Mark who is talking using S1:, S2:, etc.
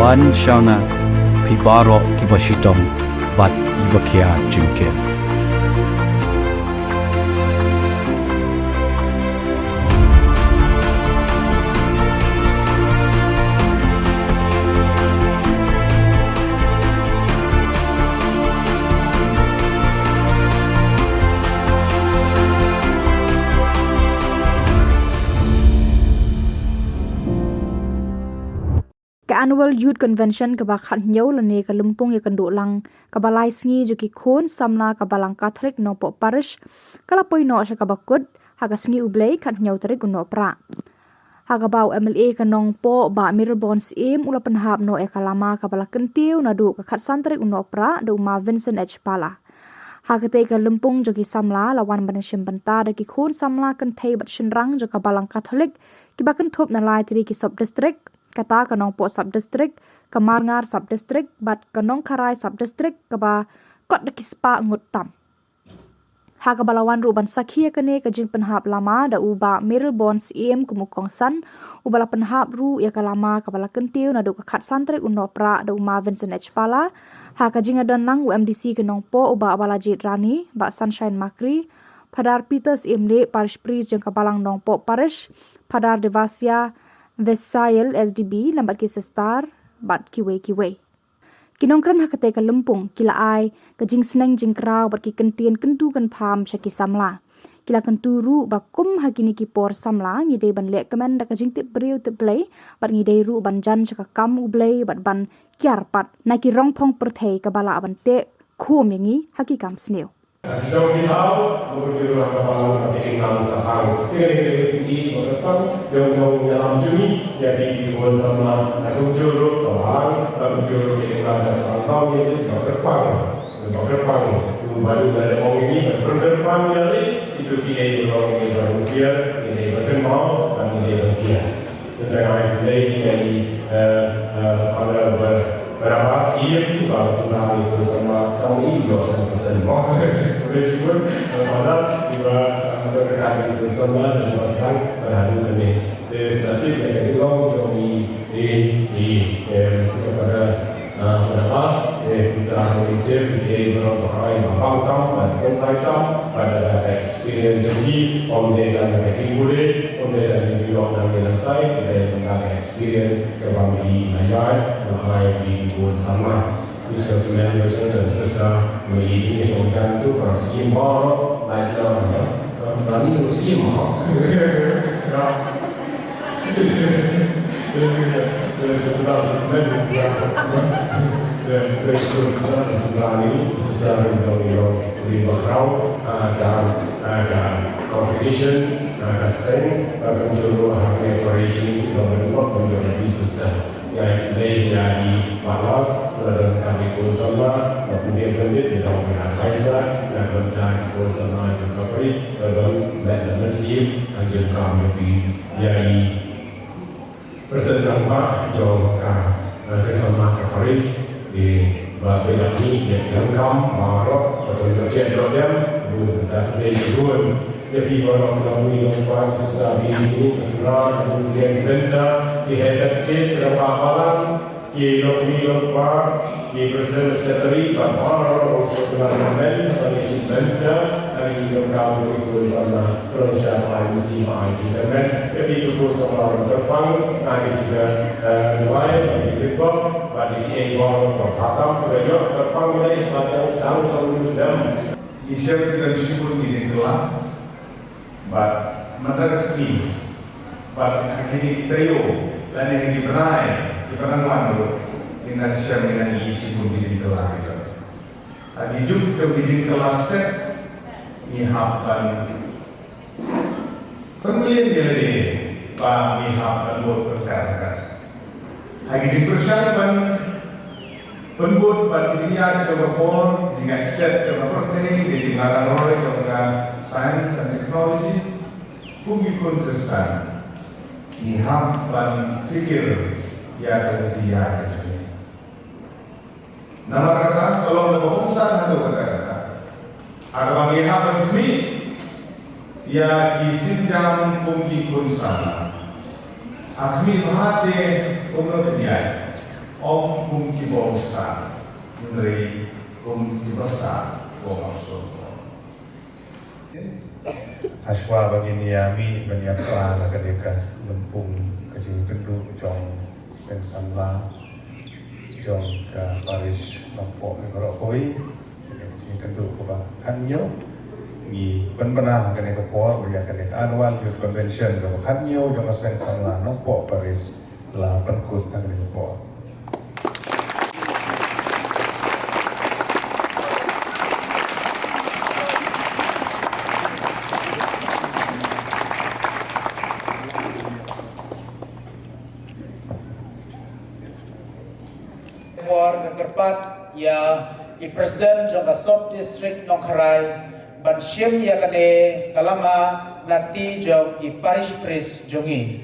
S1: wan shanga pibaro kibashitong bat ibakia junken.
S2: Annual Youth Convention ka ba khatnyo lani ka lumpung ya kandu lang ka balai sngi ju ki khon samna ka balang Catholic no po parish kala poi no sha ka bakut ha ka sngi ublei khatnyo tarik no pra ha ka bau MLA ka nong po ba Mirabons im ula penhap no e kalama ka bala kentiu na du ka khat santarik no pra do ma Vincent H Pala ha ka te ka lumpung ju ki samla lawan banashim banta da ki khon samla kan thei bat shinrang ju ka balang Catholic ki ba kan thop na lai tri ki sub district kata kanong po sub-district, kamarngar sub-district, bat kanong karay sub-district, kaba kot na kispa ngut tam. Hakabalawan ruban sakhiya kane kajing penhap lama da uba Meryl Bonds em kumukong san, ubala penhap ru ya kalama kabala kentiu na do kakat santrik unopra da uma Vincent H Pala, hakajing adon lang UMDC kanong po uba abala jit rani, ba Sunshine Makri, padar Peters emle parish priest jeng kabalang nong po parish, padar Devasya Vesail SDB lambat kisah star bat kiwe. Kinongkran hakate ka lempung kila ai ka jing seneng jing krau bat ki kentien kentu kan pham syaki samla. Kila kenturu ba kum hakini ki por samla ngide ban lek kemen da ka jing tip breu tip play bat ngide ru ban jan syaka kam ublei bat ban kiar pat na ki rong phong perthei ka bala ban te khom yangi haki kam sneu.
S3: So how would you have a taking on somehow? Think eat or fun, don't know to me, that is was some Juro or Hang, Juro getting on as a long Dr. Pang, Dr. Pang, who value the only Dr. Pang, it would be a long here, in a button mouth, and in a here. The time I play a Berapa sih kalau sebenarnya itu sama tahun ini loh sama semua bersyukur pada juga berkait itu sama dan pasang berhadu ini. Tapi yang itu loh di kepada pas kita menginjil di beberapa hari bapang dan kesaitan pada experience jadi om dengan boleh om dengan bilang dan lantai kita tentang experience kebanggi layar mahai di pun sama bisa members dan serta menjadi seorang itu persimbol layar tadi persimbol competition kasih menjual harga origin development menjadi sistem yang dari balas dan kami pun sama kemudian di dalam analisa dan tentang pun sama recovery dan leadership anjur kami dari Presiden Pak Jongka sesama Paris di Bapak ini yang kam marok atau kerja program dan dari turun jadi orang kami yang buat sesuatu ini setelah kemudian benda di head case berapa malam di lokasi lokal di Presiden Sekretari Bapak setelah momen bagi benda dari lokal itu sama perusahaan misi internet jadi itu semua orang terbang nanti juga dua bagi TikTok bagi Ego atau Katam kerja terbang dari macam tahun sudah
S4: Isya kita disebut ini telah but madrasah but akhirnya trio dan yang diberai di penangguan dengan Isya dengan isi pun di telah itu tadi juga di kelasnya ihapkan pemilihan diri Pak ihapkan buat perkara lagi di persyaratan pembut bagi dia ke berpol jika set ke berproses di tingkatan roy ke sains dan teknologi bumi pun kesan iham dan fikir ya dia nama kata kalau berbangsa atau kata ada bagi iham dan fikir ya kisinjam bumi pun sama akmi hati umur dia Om Kum Kibosa, Menteri Kum Kibosa, Gomauso. Haswa bagi Niami Banyaklah Kadeka Lempung Kecil Keduk Jong Sensamla Jong ke Paris Lampok Merokoi Kecil Keduk Kubah Kanyo Di Penbenah Kadeka Poa Bagi Kadeka Annual Youth Convention Jong Kanyo Jong Sensamla Lampok Paris La Penkut Kadeka Poa.
S5: Terpat ya i Presiden jangka Sub District Nongkharai ban Siem ya kane kalama nati jong i Parish Pris jongi